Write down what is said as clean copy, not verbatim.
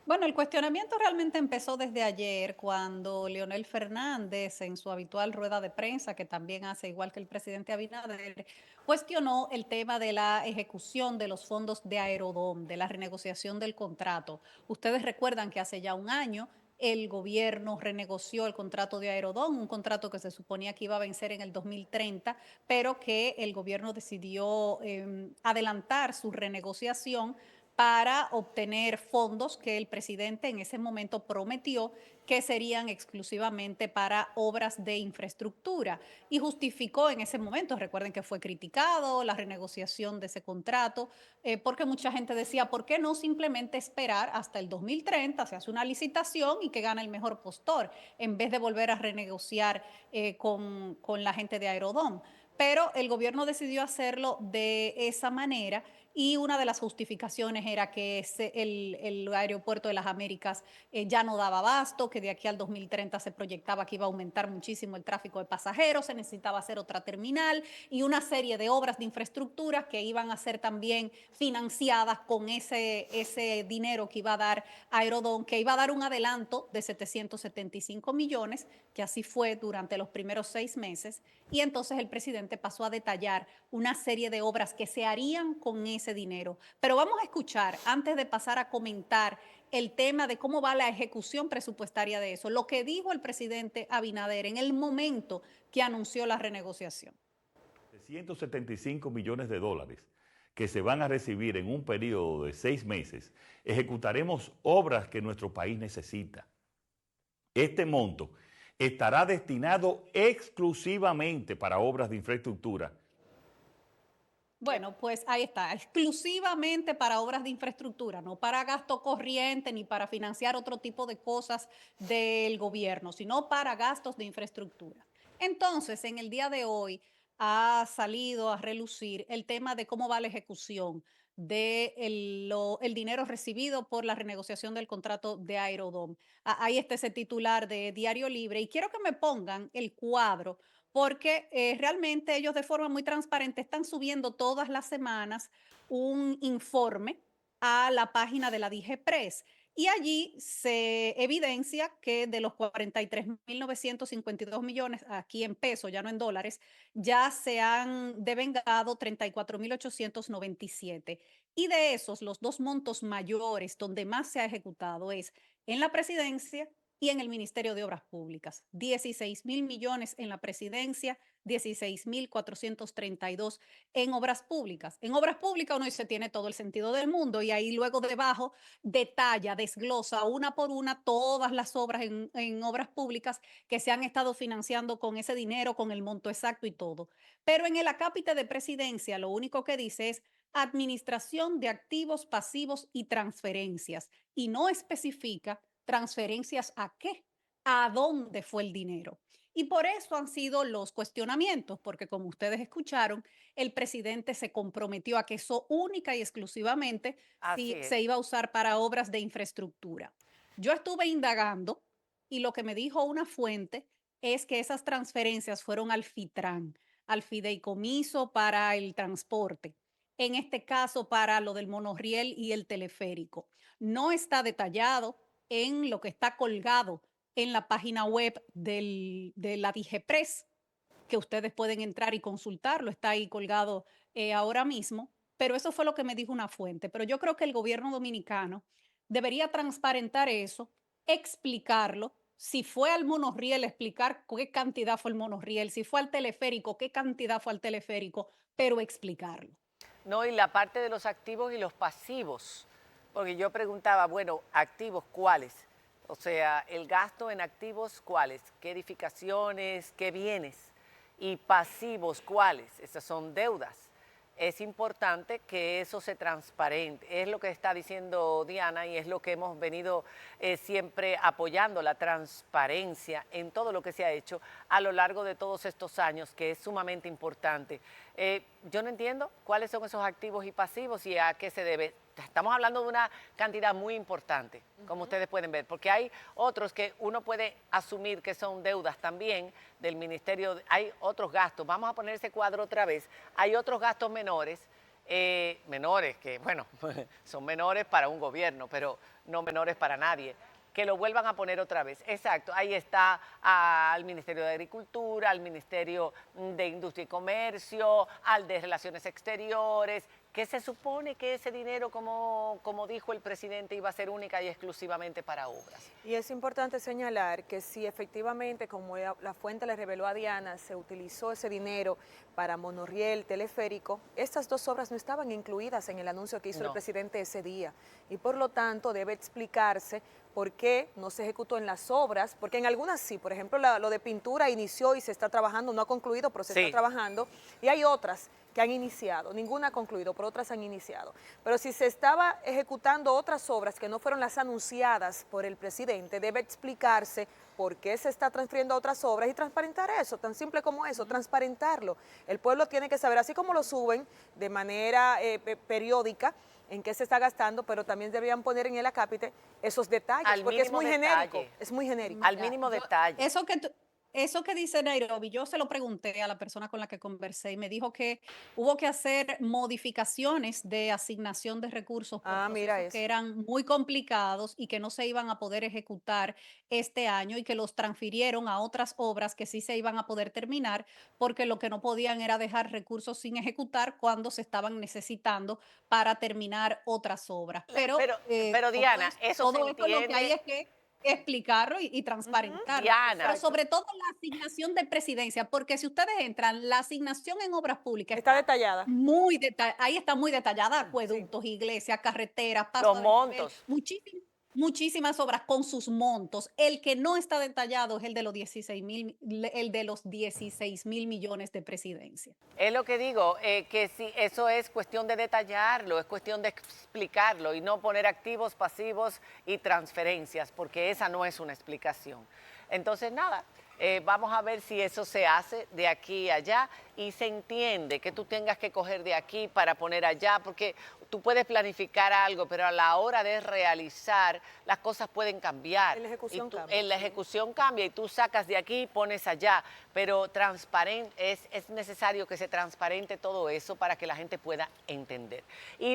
Bueno, el cuestionamiento realmente empezó desde ayer, cuando Leonel Fernández, en su habitual rueda de prensa, que también hace igual que el presidente Abinader, cuestionó el tema de la ejecución de los fondos de Aerodón, de la renegociación del contrato. Ustedes recuerdan que hace ya un año el gobierno renegoció el contrato de Aerodón, un contrato que se suponía que iba a vencer en el 2030, pero que el gobierno decidió adelantar su renegociación para obtener fondos que el presidente en ese momento prometió que serían exclusivamente para obras de infraestructura y justificó en ese momento, recuerden que fue criticado la renegociación de ese contrato, porque mucha gente decía, ¿por qué no simplemente esperar hasta el 2030, se hace una licitación y que gana el mejor postor, en vez de volver a renegociar con la gente de Aerodón? Pero el gobierno decidió hacerlo de esa manera y una de las justificaciones era que el aeropuerto de las Américas ya no daba abasto, que de aquí al 2030 se proyectaba que iba a aumentar muchísimo el tráfico de pasajeros, se necesitaba hacer otra terminal y una serie de obras de infraestructura que iban a ser también financiadas con ese dinero que iba a dar Aerodón, que iba a dar un adelanto de 775 millones, que así fue durante los primeros 6 meses, y entonces el presidente pasó a detallar una serie de obras que se harían con ese dinero. Pero vamos a escuchar, antes de pasar a comentar el tema de cómo va la ejecución presupuestaria de eso, lo que dijo el presidente Abinader en el momento que anunció la renegociación. De 175 millones de dólares que se van a recibir en un periodo de 6 meses, ejecutaremos obras que nuestro país necesita. Este monto estará destinado exclusivamente para obras de infraestructura. Bueno, pues ahí está, exclusivamente para obras de infraestructura, no para gasto corriente ni para financiar otro tipo de cosas del gobierno, sino para gastos de infraestructura. Entonces, en el día de hoy ha salido a relucir el tema de cómo va la ejecución de el dinero recibido por la renegociación del contrato de Aerodom. Ahí está ese titular de Diario Libre y quiero que me pongan el cuadro porque realmente ellos de forma muy transparente están subiendo todas las semanas un informe a la página de la DIGEPRES y allí se evidencia que de los 43.952 millones, aquí en pesos, ya no en dólares, ya se han devengado 34.897. Y de esos, los dos montos mayores donde más se ha ejecutado es en la presidencia y en el Ministerio de Obras Públicas. 16.000 millones en la presidencia, 16.432 en obras públicas. En obras públicas uno dice tiene todo el sentido del mundo y ahí luego debajo detalla, desglosa una por una todas las obras en obras públicas que se han estado financiando con ese dinero, con el monto exacto y todo. Pero en el acápite de presidencia lo único que dice es administración de activos pasivos y transferencias y no especifica transferencias a qué, a dónde fue el dinero. Y por eso han sido los cuestionamientos, porque como ustedes escucharon, el presidente se comprometió a que eso única y exclusivamente Así se es. iba a usar para obras de infraestructura. Yo estuve indagando y lo que me dijo una fuente es que esas transferencias fueron al FITRAN, al Fideicomiso para el Transporte, en este caso para lo del monorriel y el teleférico. No está detallado en lo que está colgado en la página web de la DIGEPRES, que ustedes pueden entrar y consultarlo, está ahí colgado ahora mismo, pero eso fue lo que me dijo una fuente. Pero yo creo que el gobierno dominicano debería transparentar eso, explicarlo. Si fue al monorriel, explicar qué cantidad fue el monorriel, si fue al teleférico, qué cantidad fue al teleférico, pero explicarlo. No, y la parte de los activos y los pasivos, porque yo preguntaba, bueno, activos, ¿cuáles? O sea, el gasto en activos, ¿cuáles? ¿Qué edificaciones, qué bienes? Y pasivos, ¿cuáles? Esas son deudas. Es importante que eso se transparente. Es lo que está diciendo Diana y es lo que hemos venido siempre apoyando, la transparencia en todo lo que se ha hecho a lo largo de todos estos años, que es sumamente importante. Yo no entiendo cuáles son esos activos y pasivos y a qué se debe. Estamos hablando de una cantidad muy importante, como ustedes pueden ver, porque hay otros que uno puede asumir que son deudas también del ministerio. Hay otros gastos, vamos a poner ese cuadro otra vez, hay otros gastos menores menores, que bueno, son menores para un gobierno, pero no menores para nadie, que lo vuelvan a poner otra vez. Exacto, ahí está al Ministerio de Agricultura, al Ministerio de Industria y Comercio, al de Relaciones Exteriores, que se supone que ese dinero, como dijo el presidente, iba a ser única y exclusivamente para obras. Y es importante señalar que si efectivamente, como la fuente le reveló a Diana, se utilizó ese dinero para monorriel, teleférico, estas dos obras no estaban incluidas en el anuncio que hizo el presidente ese día. Y por lo tanto debe explicarse por qué no se ejecutó en las obras, porque en algunas sí, por ejemplo, lo de pintura inició y se está trabajando, no ha concluido, pero se está trabajando, y hay otras que han iniciado, ninguna ha concluido, pero otras han iniciado. Pero si se estaba ejecutando otras obras que no fueron las anunciadas por el presidente, debe explicarse por qué se está transfiriendo a otras obras y transparentar eso, tan simple como eso, transparentarlo. El pueblo tiene que saber, así como lo suben de manera periódica, en qué se está gastando, pero también deberían poner en el acápite esos detalles, porque es muy genérico, es muy genérico. Al mínimo detalle. Eso que dice Nairobi, yo se lo pregunté a la persona con la que conversé y me dijo que hubo que hacer modificaciones de asignación de recursos por Mira procesos eso. que eran muy complicados y que no se iban a poder ejecutar este año y que los transfirieron a otras obras que sí se iban a poder terminar porque lo que no podían era dejar recursos sin ejecutar cuando se estaban necesitando para terminar otras obras. Pero Diana, eso se todo esto lo que hay entiende. es que explicarlo y transparentarlo. Diana. Pero sobre todo la asignación de presidencia, porque si ustedes entran, la asignación en obras públicas Está detallada. ahí está muy detallada, Sí. acueductos, iglesias, carreteras, Los paso a desnivel, montos. muchísimas obras con sus montos. El que no está detallado es el de los 16.000 millones de presidencia. Es lo que digo, que sí, eso es cuestión de detallarlo, es cuestión de explicarlo y no poner activos, pasivos y transferencias, porque esa no es una explicación. Entonces, nada, vamos a ver si eso se hace de aquí a allá y se entiende que tú tengas que coger de aquí para poner allá, porque tú puedes planificar algo, pero a la hora de realizar, las cosas pueden cambiar. En la ejecución cambia. En la ejecución cambia y tú sacas de aquí y pones allá, pero es necesario que se transparente todo eso para que la gente pueda entender. Y